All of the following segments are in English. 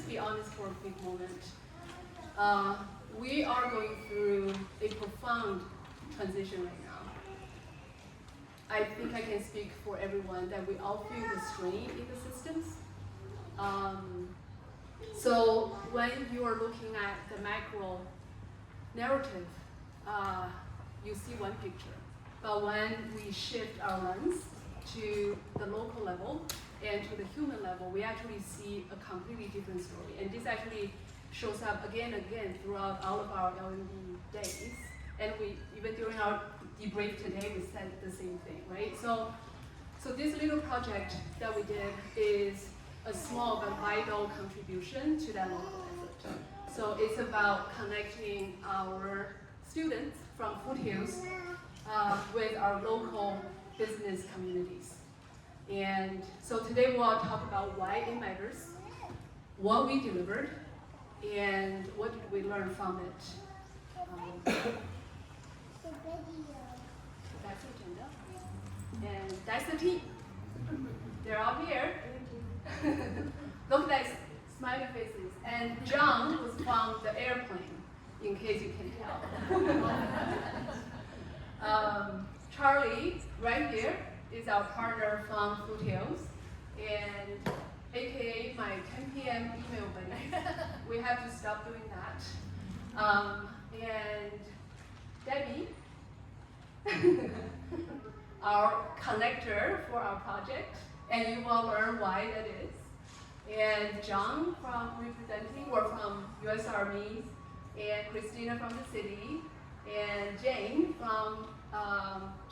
just be honest for a quick moment. We are going through a profound transition right now. I think I can speak for everyone that we all feel the strain in the systems. So when you are looking at the macro narrative, you see one picture. But when we shift our lens to the local level and to the human level, we actually see a completely different story. And this actually shows up again and again throughout all of our L&D days. And we, even during our debrief today, we said the same thing, right? So this little project that we did is a small but vital contribution to that local effort. So it's about connecting our students from Foothills with our local business communities. And so today we'll talk about why it matters, what we delivered, and what did we learn from it. That's the agenda. And that's the team. They're all here. Look like smiley faces. And John was from the airplane, in case you can tell. Charlie, right here, is our partner from Foothills, and AKA my 10 p.m. email buddy. We have to stop doing that. And Debbie, our connector for our project, and you will learn why that is. And John from U.S. Army, and Christina from the city, and Jane from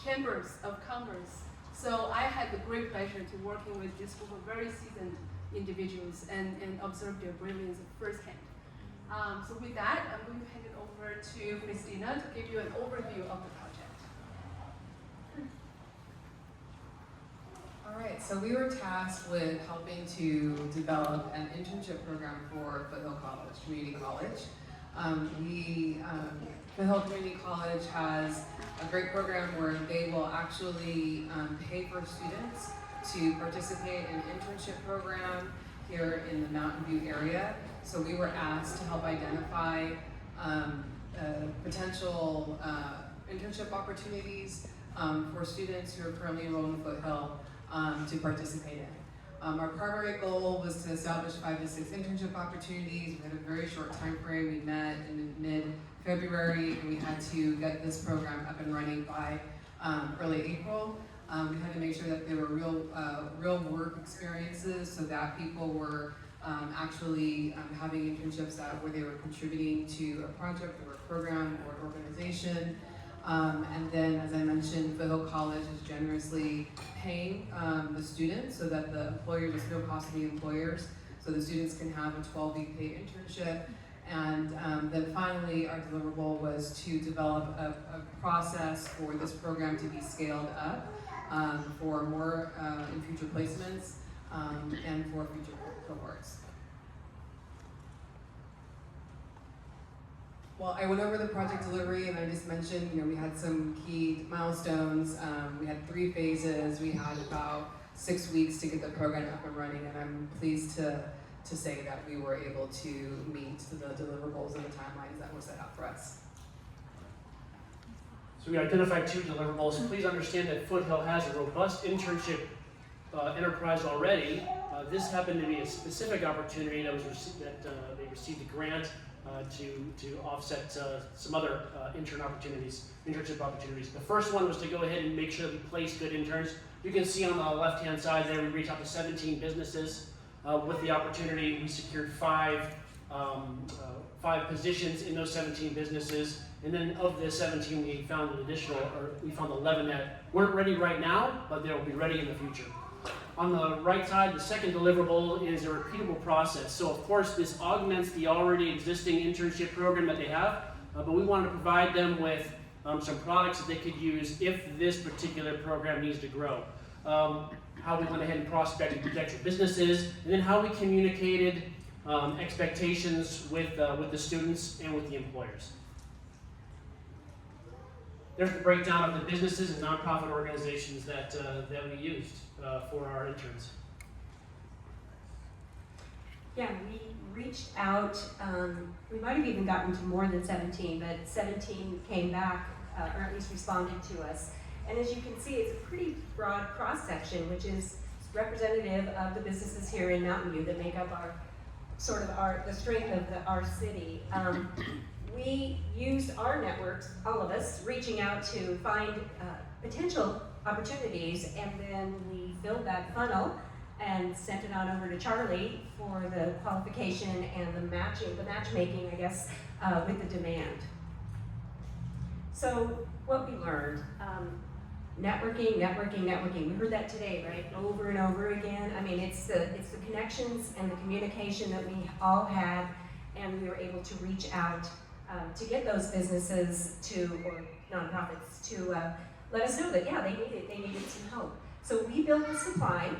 Chambers of Commerce. So I had the great pleasure to working with this group of very seasoned individuals and observe their brilliance firsthand. So with that, I'm going to hand it over to Christina to give you an overview of the project. All right, so we were tasked with helping to develop an internship program for Foothill Community College. Foothill Community College has a great program where they will actually pay for students to participate in an internship program here in the Mountain View area. So we were asked to help identify potential internship opportunities for students who are currently enrolled in Foothill to participate in. Our primary goal was to establish 5 to 6 internship opportunities. We had a very short time frame. We met in mid-February, and we had to get this program up and running by early April. We had to make sure that there were real work experiences, so that people were actually having internships where they were contributing to a project or a program or an organization. And then, as I mentioned, Foothill College is generously paying the students so that the employers, there's no cost to the employers, so the students can have a 12-week paid internship. And then finally, our deliverable was to develop a process for this program to be scaled up for more in future placements and for future cohorts. Well, I went over the project delivery, and I just mentioned, we had some key milestones. We had 3 phases. We had about 6 weeks to get the program up and running, and I'm pleased to say that we were able to meet the deliverables and the timelines that were set out for us. So we identified 2 deliverables. Please understand that Foothill has a robust internship enterprise already. This happened to be a specific opportunity that they received a grant to offset some other internship opportunities. The first one was to go ahead and make sure that we place good interns. You can see on the left-hand side there, we reached out to 17 businesses. With the opportunity, we secured 5 positions in those 17 businesses. And then of the 17, we found 11 that weren't ready right now, but they'll be ready in the future. On the right side, the second deliverable is a repeatable process. So of course, this augments the already existing internship program that they have, but we wanted to provide them with some products that they could use if this particular program needs to grow. How we went ahead and prospected potential businesses, and then how we communicated expectations with the students and with the employers. There's the breakdown of the businesses and nonprofit organizations that we used for our interns. Yeah, reached out, we might have even gotten to more than 17, but 17 came back, or at least responded to us. And as you can see, it's a pretty broad cross-section, which is representative of the businesses here in Mountain View that make up the strength of our city. We used our networks, all of us, reaching out to find potential opportunities, and then we filled that funnel and sent it on over to Charlie for the qualification and the matchmaking, I guess, with the demand. So what we learned, networking. We heard that today, right? Over and over again. I mean, it's the connections and the communication that we all had, and we were able to reach out to get those businesses or nonprofits to let us know that, yeah, they needed some help. So we built the supply,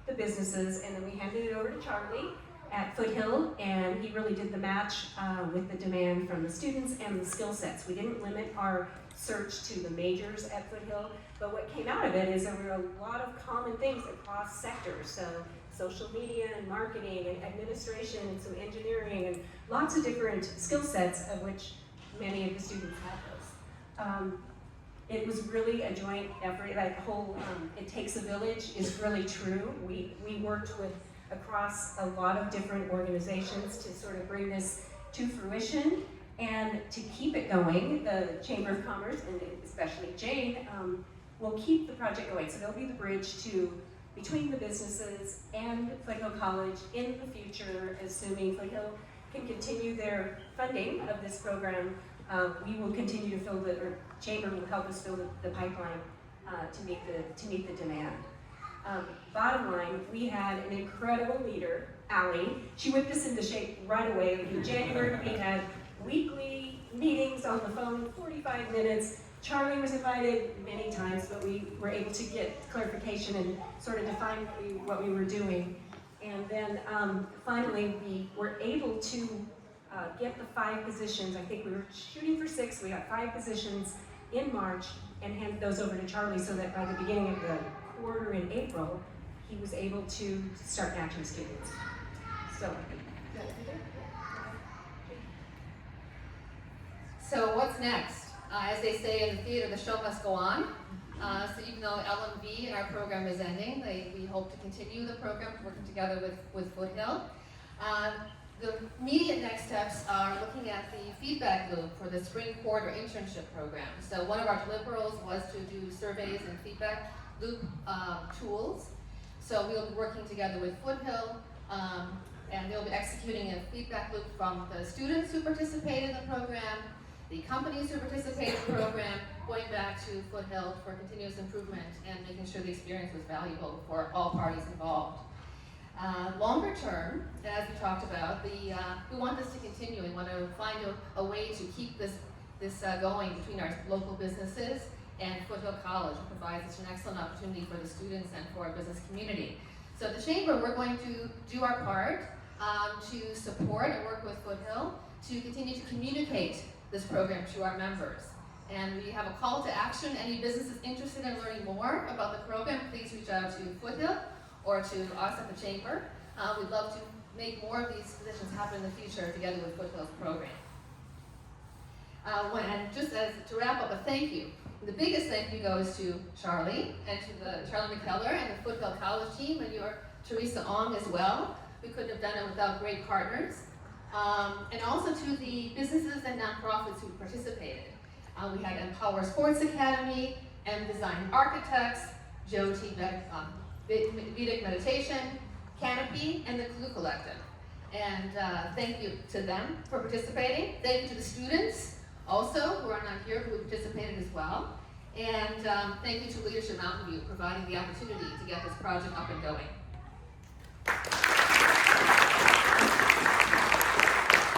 the businesses, and then we handed it over to Charlie at Foothill, and he really did the match with the demand from the students and the skill sets. We didn't limit our search to the majors at Foothill, but what came out of it is there were a lot of common things across sectors. So social media and marketing and administration and some engineering and lots of different skill sets, of which many of the students have those. It was really a joint effort. Like the whole "it takes a village" is really true. We worked across a lot of different organizations to sort of bring this to fruition and to keep it going. The Chamber of Commerce, and especially Jane, will keep the project going. So they'll be the bridge between the businesses and Foothill College in the future, assuming Foothill can continue their funding of this program. We will continue to or Chamber will help us fill the pipeline to meet the demand. Bottom line, we had an incredible leader, Allie. She whipped us into shape right away. In January, we had weekly meetings on the phone, 45 minutes. Charlie was invited many times, but we were able to get clarification and sort of define what we were doing. And then finally, we were able to get the 5 positions. I think we were shooting for 6. We got 5 positions in March and handed those over to Charlie so that by the beginning of the quarter in April, he was able to start matching students. So what's next? As they say in the theater, the show must go on. So even though LMV and our program is ending, we hope to continue the program working together with Foothill. The immediate next steps are looking at the feedback loop for the spring quarter internship program. So one of our deliverables was to do surveys and feedback loop tools. So we'll be working together with Foothill, and they'll be executing a feedback loop from the students who participate in the program, the companies who participate in the program, going back to Foothill for continuous improvement and making sure the experience was valuable for all parties involved. Longer term, as we talked about, we want this to continue. We want to find a way to keep this going between our local businesses and Foothill College. It provides such an excellent opportunity for the students and for our business community. So at the Chamber, we're going to do our part to support and work with Foothill to continue to communicate this program to our members. And we have a call to action. Any businesses interested in learning more about the program, please reach out to Foothill or to us at the Chamber. We'd love to make more of these positions happen in the future together with Foothill's program. And just to wrap up, a thank you. The biggest thank you goes to Charlie and to Charlie McKellar and the Foothill College team, and your Teresa Ong as well. We couldn't have done it without great partners. And also to the businesses and nonprofits who participated. We had Empower Sports Academy, M Design Architects, Jyoti Vedic Meditation, Canopy, and the Clue Collective. And thank you to them for participating. Thank you to the students also who are not here who participated as well. And thank you to Leadership Mountain View providing the opportunity to get this project up and going.